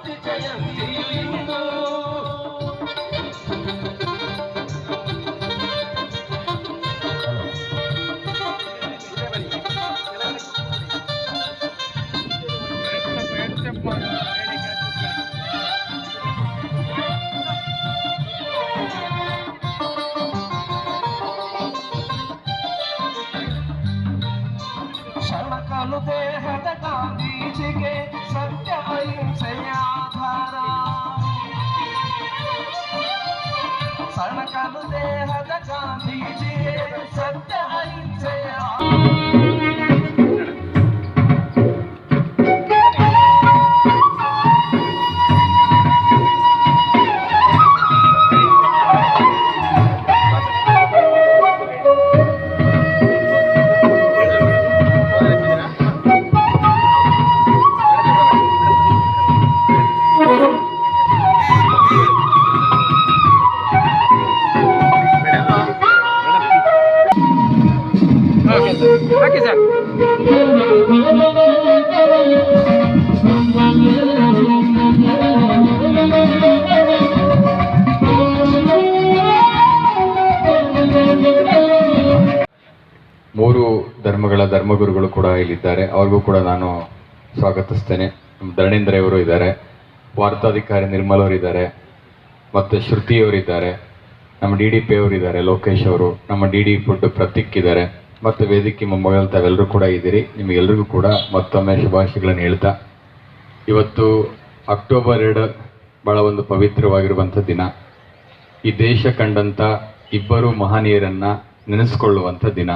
ಕ್ರಾಂತಿ ಜಯಂತಿಯು ಇಂದು. ಶರಣಕಲು ದೇಹದ ಗಾಂಧೀಜಿಗೆ ಸತ್ಯ ಅಹಿಂಸೆಯ ಆಧಾರ. ಶರಣಕಲು ದೇಹದ ಗಾಂಧೀಜಿಗೆ ಸತ್ಯ ಅಹಿಂಸೆಯ ಓಕೆ ಸರ್. ಮೂರು ಧರ್ಮಗಳ ಧರ್ಮಗುರುಗಳು ಕೂಡ ಇಲ್ಲಿದ್ದಾರೆ. ಅವ್ರಿಗೂ ಕೂಡ ನಾನು ಸ್ವಾಗತಿಸ್ತೇನೆ. ನಮ್ಮ ಧರಣೇಂದ್ರ ಅವರು ಇದ್ದಾರೆ, ವಾರ್ತಾಧಿಕಾರಿ ನಿರ್ಮಲ್ ಅವರು ಇದ್ದಾರೆ, ಮತ್ತು ಶ್ರುತಿ ಅವರಿದ್ದಾರೆ, ನಮ್ಮ DDP ಅವರಿದ್ದಾರೆ, ಲೋಕೇಶ್ ಅವರು, ನಮ್ಮ DD ಫುಡ್ ಪ್ರತೀಕ್ ಇದ್ದಾರೆ, ಮತ್ತು ವೇದಿಕೆ ಮೊಮ್ಮಗಳು ತಾವೆಲ್ಲರೂ ಕೂಡ ಇದ್ದೀರಿ. ನಿಮಗೆಲ್ಲರಿಗೂ ಕೂಡ ಮತ್ತೊಮ್ಮೆ ಶುಭಾಶಯಗಳನ್ನು ಹೇಳ್ತಾ, ಇವತ್ತು ಅಕ್ಟೋಬರ್ 2 ಭಾಳ ಒಂದು ಪವಿತ್ರವಾಗಿರುವಂಥ ದಿನ. ಈ ದೇಶ ಕಂಡಂಥ ಇಬ್ಬರು ಮಹನೀಯರನ್ನು ನೆನೆಸ್ಕೊಳ್ಳುವಂಥ ದಿನ.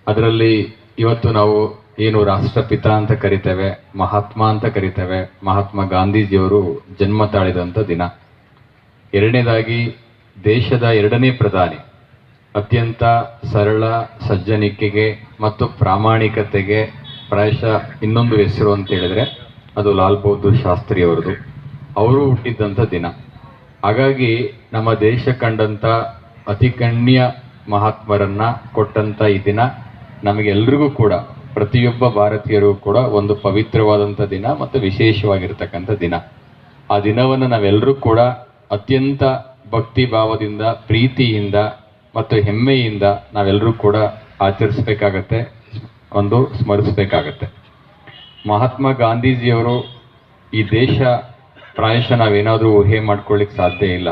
ಅದರಲ್ಲಿ ಇವತ್ತು ನಾವು ಏನು ರಾಷ್ಟ್ರಪಿತ ಅಂತ ಕರಿತೇವೆ, ಮಹಾತ್ಮ ಅಂತ ಕರಿತೇವೆ, ಮಹಾತ್ಮ ಗಾಂಧೀಜಿಯವರು ಜನ್ಮ ತಾಳಿದಂಥ ದಿನ. ಎರಡನೇದಾಗಿ ದೇಶದ 2ನೇ ಪ್ರಧಾನಿ, ಅತ್ಯಂತ ಸರಳ ಸಜ್ಜನಿಕೆಗೆ ಮತ್ತು ಪ್ರಾಮಾಣಿಕತೆಗೆ ಪ್ರಾಯಶಃ ಇನ್ನೊಂದು ಹೆಸರು ಅಂತ ಹೇಳಿದ್ರೆ ಅದು ಲಾಲ್ ಬಹದ್ದೂರ್ ಶಾಸ್ತ್ರಿ ಅವರದು. ಅವರು ಹುಟ್ಟಿದ್ದಂಥ ದಿನ. ಹಾಗಾಗಿ ನಮ್ಮ ದೇಶ ಕಂಡಂಥ ಅತಿ ಗಣ್ಯ ಮಹಾತ್ಮರನ್ನ ಕೊಟ್ಟಂಥ ಈ ದಿನ ನಮಗೆಲ್ರಿಗೂ ಕೂಡ, ಪ್ರತಿಯೊಬ್ಬ ಭಾರತೀಯರು ಕೂಡ ಒಂದು ಪವಿತ್ರವಾದಂಥ ದಿನ ಮತ್ತು ವಿಶೇಷವಾಗಿರ್ತಕ್ಕಂಥ ದಿನ. ಆ ದಿನವನ್ನು ನಾವೆಲ್ಲರೂ ಕೂಡ ಅತ್ಯಂತ ಭಕ್ತಿ ಭಾವದಿಂದ, ಪ್ರೀತಿಯಿಂದ ಮತ್ತು ಹೆಮ್ಮೆಯಿಂದ ನಾವೆಲ್ಲರೂ ಕೂಡ ಆಚರಿಸಬೇಕಾಗತ್ತೆ, ಒಂದು ಸ್ಮರಿಸಬೇಕಾಗತ್ತೆ. ಮಹಾತ್ಮ ಗಾಂಧೀಜಿಯವರು ಈ ದೇಶ ಪ್ರಾಯಶಃ ನಾವೇನಾದರೂ ಊಹೆ ಮಾಡ್ಕೊಳ್ಳಿಕ್ಕೆ ಸಾಧ್ಯ ಇಲ್ಲ.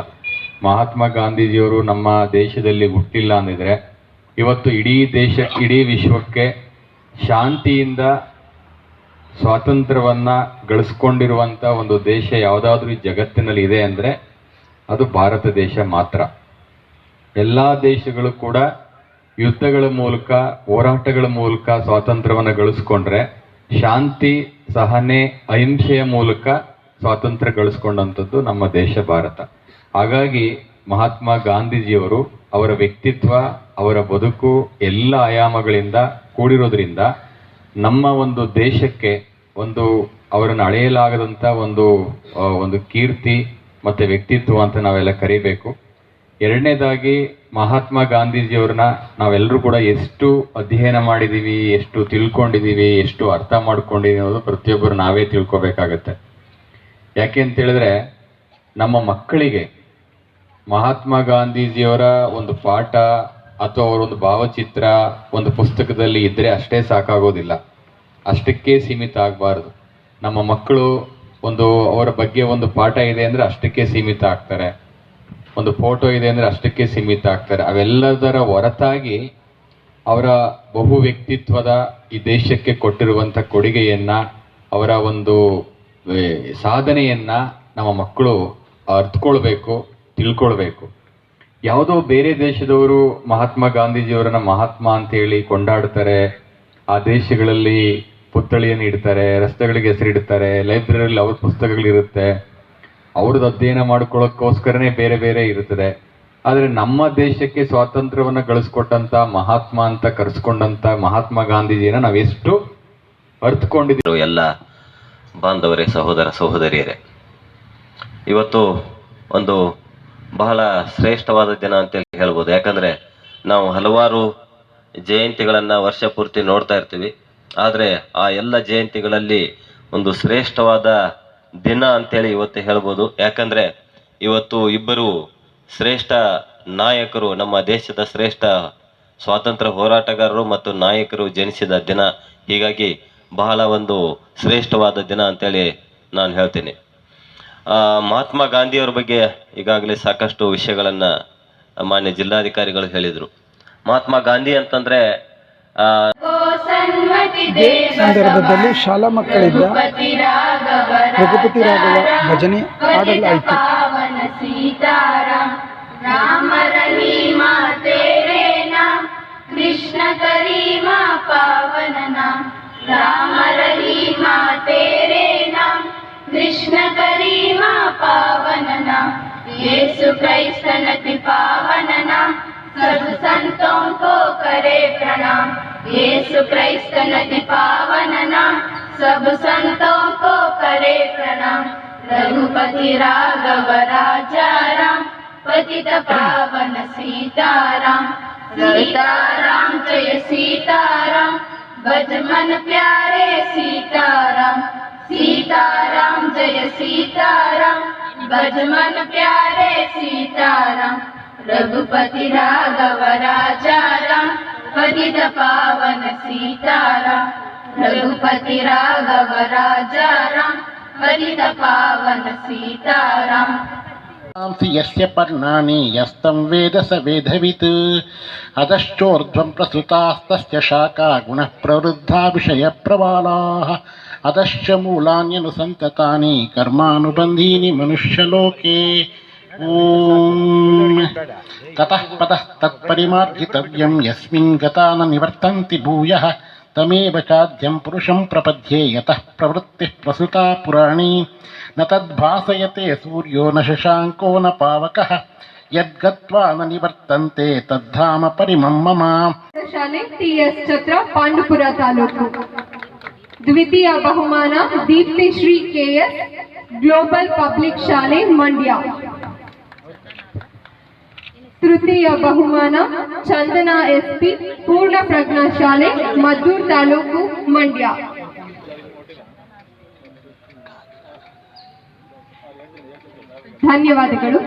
ಮಹಾತ್ಮ ಗಾಂಧೀಜಿಯವರು ನಮ್ಮ ದೇಶದಲ್ಲಿ ಹುಟ್ಟಿಲ್ಲ ಅಂದಿದ್ರೆ ಇವತ್ತು ಇಡೀ ವಿಶ್ವಕ್ಕೆ ಶಾಂತಿಯಿಂದ ಸ್ವಾತಂತ್ರ್ಯವನ್ನು ಗಳಿಸ್ಕೊಂಡಿರುವಂಥ ಒಂದು ದೇಶ ಯಾವುದಾದ್ರೂ ಜಗತ್ತಿನಲ್ಲಿ ಇದೆ ಅಂದರೆ ಅದು ಭಾರತ ದೇಶ ಮಾತ್ರ. ಎಲ್ಲ ದೇಶಗಳು ಕೂಡ ಯುದ್ಧಗಳ ಮೂಲಕ, ಹೋರಾಟಗಳ ಮೂಲಕ ಸ್ವಾತಂತ್ರ್ಯವನ್ನು ಗಳಿಸ್ಕೊಂಡ್ರೆ, ಶಾಂತಿ, ಸಹನೆ, ಅಹಿಂಸೆಯ ಮೂಲಕ ಸ್ವಾತಂತ್ರ್ಯ ಗಳಿಸ್ಕೊಂಡಂಥದ್ದು ನಮ್ಮ ದೇಶ ಭಾರತ. ಹಾಗಾಗಿ ಮಹಾತ್ಮ ಗಾಂಧೀಜಿಯವರು, ಅವರ ವ್ಯಕ್ತಿತ್ವ, ಅವರ ಬದುಕು ಎಲ್ಲ ಆಯಾಮಗಳಿಂದ ಕೂಡಿರೋದ್ರಿಂದ ನಮ್ಮ ಒಂದು ದೇಶಕ್ಕೆ ಒಂದು ಅವರನ್ನು ಅಳೆಯಲಾಗದಂಥ ಒಂದು ಕೀರ್ತಿ ಮತ್ತು ವ್ಯಕ್ತಿತ್ವ ಅಂತ ನಾವೆಲ್ಲ ಕರಿಬೇಕು. ಎರಡನೇದಾಗಿ ಮಹಾತ್ಮ ಗಾಂಧೀಜಿಯವ್ರನ್ನ ನಾವೆಲ್ಲರೂ ಕೂಡ ಎಷ್ಟು ಅಧ್ಯಯನ ಮಾಡಿದ್ದೀವಿ, ಎಷ್ಟು ತಿಳ್ಕೊಂಡಿದ್ದೀವಿ, ಎಷ್ಟು ಅರ್ಥ ಮಾಡ್ಕೊಂಡಿದ್ದೀವಿ ಅನ್ನೋದು ಪ್ರತಿಯೊಬ್ಬರು ನಾವೇ ತಿಳ್ಕೊಬೇಕಾಗತ್ತೆ. ಯಾಕೆ ಅಂತೇಳಿದ್ರೆ ನಮ್ಮ ಮಕ್ಕಳಿಗೆ ಮಹಾತ್ಮ ಗಾಂಧೀಜಿಯವರ ಒಂದು ಪಾಠ ಅಥವಾ ಅವರೊಂದು ಭಾವಚಿತ್ರ ಒಂದು ಪುಸ್ತಕದಲ್ಲಿ ಇದ್ದರೆ ಅಷ್ಟೇ ಸಾಕಾಗೋದಿಲ್ಲ, ಅಷ್ಟಕ್ಕೆ ಸೀಮಿತ ಆಗಬಾರ್ದು. ನಮ್ಮ ಮಕ್ಕಳು ಅವರ ಬಗ್ಗೆ ಒಂದು ಪಾಠ ಇದೆ ಅಂದರೆ ಅಷ್ಟಕ್ಕೆ ಸೀಮಿತ ಆಗ್ತಾರೆ, ಒಂದು ಫೋಟೋ ಇದೆ ಅಂದರೆ ಅಷ್ಟಕ್ಕೆ ಸೀಮಿತ ಆಗ್ತಾರೆ. ಅವೆಲ್ಲದರ ಹೊರತಾಗಿ ಅವರ ಬಹು ವ್ಯಕ್ತಿತ್ವದ, ಈ ದೇಶಕ್ಕೆ ಕೊಟ್ಟಿರುವಂಥ ಕೊಡುಗೆಯನ್ನು, ಅವರ ಒಂದು ಸಾಧನೆಯನ್ನು ನಮ್ಮ ಮಕ್ಕಳು ಅರ್ಥಕೊಳ್ಬೇಕು, ತಿಳ್ಕೊಳ್ಬೇಕು. ಯಾವುದೋ ಬೇರೆ ದೇಶದವರು ಮಹಾತ್ಮ ಗಾಂಧೀಜಿಯವರನ್ನ ಮಹಾತ್ಮ ಅಂತೇಳಿ ಕೊಂಡಾಡ್ತಾರೆ, ಆ ದೇಶಗಳಲ್ಲಿ ಪುತ್ಥಳಿಯನ್ನು ಇಡ್ತಾರೆ, ರಸ್ತೆಗಳಿಗೆ ಹೆಸರಿಡ್ತಾರೆ, ಲೈಬ್ರರಿಯಲ್ಲಿ ಅವ್ರ ಪುಸ್ತಕಗಳಿರುತ್ತೆ, ಅವ್ರದ್ದು ಅಧ್ಯಯನ ಮಾಡ್ಕೊಳ್ಳೋಕ್ಕೋಸ್ಕರನೇ ಬೇರೆ ಬೇರೆ ಇರುತ್ತದೆ. ಆದರೆ ನಮ್ಮ ದೇಶಕ್ಕೆ ಸ್ವಾತಂತ್ರ್ಯವನ್ನು ಗಳಿಸ್ಕೊಟ್ಟಂಥ ಮಹಾತ್ಮ ಅಂತ ಕರೆಸ್ಕೊಂಡಂಥ ಮಹಾತ್ಮ ಗಾಂಧೀಜಿಯನ್ನು ನಾವೆಷ್ಟು ಅರ್ಥಕೊಂಡಿದ್ದೀವಿ. ಎಲ್ಲ ಬಾಂಧವರೇ, ಸಹೋದರ ಸಹೋದರಿಯರೇ, ಇವತ್ತು ಒಂದು ಬಹಳ ಶ್ರೇಷ್ಠವಾದ ದಿನ ಅಂತೇಳಿ ಹೇಳ್ಬೋದು. ಯಾಕಂದರೆ ನಾವು ಹಲವಾರು ಜಯಂತಿಗಳನ್ನು ವರ್ಷ ಪೂರ್ತಿ ನೋಡ್ತಾ ಇರ್ತೀವಿ. ಆದರೆ ಆ ಎಲ್ಲ ಜಯಂತಿಗಳಲ್ಲಿ ಒಂದು ಶ್ರೇಷ್ಠವಾದ ದಿನ ಅಂತೇಳಿ ಇವತ್ತು ಹೇಳ್ಬೋದು. ಯಾಕಂದ್ರೆ ಇವತ್ತು ಇಬ್ಬರು ಶ್ರೇಷ್ಠ ನಾಯಕರು, ನಮ್ಮ ದೇಶದ ಶ್ರೇಷ್ಠ ಸ್ವಾತಂತ್ರ್ಯ ಹೋರಾಟಗಾರರು ಮತ್ತು ನಾಯಕರು ಜನಿಸಿದ ದಿನ. ಹೀಗಾಗಿ ಬಹಳ ಒಂದು ಶ್ರೇಷ್ಠವಾದ ದಿನ ಅಂತೇಳಿ ನಾನು ಹೇಳ್ತೀನಿ. ಮಹಾತ್ಮ ಗಾಂಧಿಯವರ ಬಗ್ಗೆ ಈಗಾಗಲೇ ಸಾಕಷ್ಟು ವಿಷಯಗಳನ್ನ ಮಾನ್ಯ ಜಿಲ್ಲಾಧಿಕಾರಿಗಳು ಹೇಳಿದರು. ಮಹಾತ್ಮ ಗಾಂಧಿ ಅಂತಂದ್ರೆ ಸಂದರ್ಭದಲ್ಲಿ ಶಾಲಾ ಮಕ್ಕಳಿಂದ ರಘುಪತಿ ರಾಘವ ಭಜನೆ ಹಾಡಲಾಯಿತು. राम रहीमा तेरे नाम, कृष्ण करीमा पावन नाम. राम रहीमा तेरे नाम, कृष्ण करीमा पावन नाम. यीशु क्राइस्ट अति पावन नाम, सब संतों को करे प्रणाम. यीशु क्राइस्ट अति पावन नाम, सब संतों को करे प्रणाम. रघुपति राघव राजा राम, पतित पावन सीताराम. सीताराम जय सीताराम, भज मन प्यारे सीताराम. सीताराम जय सीताराम, भज मन प्यारे सीताराम. रघुपति राघव राजा राम, पतित पावन सीताराम. रघुपति राघव राजा राम, पतित पावन सीताराम. यस्य पर्णानि यस्तं वेद स वेदवित् अधश्चोर्ध्वं प्रसृतास्तस्य शाखा गुणः प्रवृद्धा विषयप्रवालाः अधश्च मूलान्यनुसन्ततानि कर्मानुबन्धीनि मनुष्यलोके. ततः पदः तत्परिमार्जितव्यं यस्मिन् गता न निवर्तन्ति भूयः तमेव चाद्यं पुरुषं प्रपद्ये यतः प्रवृत्तिः प्रसृता पुराणी. न तद्भासयते सूर्यो न शशाङ्को न पावकः यद्गत्वा न निवर्तन्ते तद्धाम परिमं मम. ಶಾಲೆ ಟಿಎಸ್ ಛತ್ರ ಪಾಂಡುಪುರ ತಾಲೂಕು. ದ್ವಿತೀಯ ಬಹುಮಾನ Deepti Shri KS global public ಶಾಲೆ ಮಂಡ್ಯ. ತೃತೀಯ ಬಹುಮಾನ ಚಂದನಾ ಎಸ್ಪಿ ಪೂರ್ಣ ಪ್ರಜ್ಞಾ ಶಾಲೆ ಮದ್ದೂರು ತಾಲೂಕು ಮಂಡ್ಯ. ಧನ್ಯವಾದಗಳು.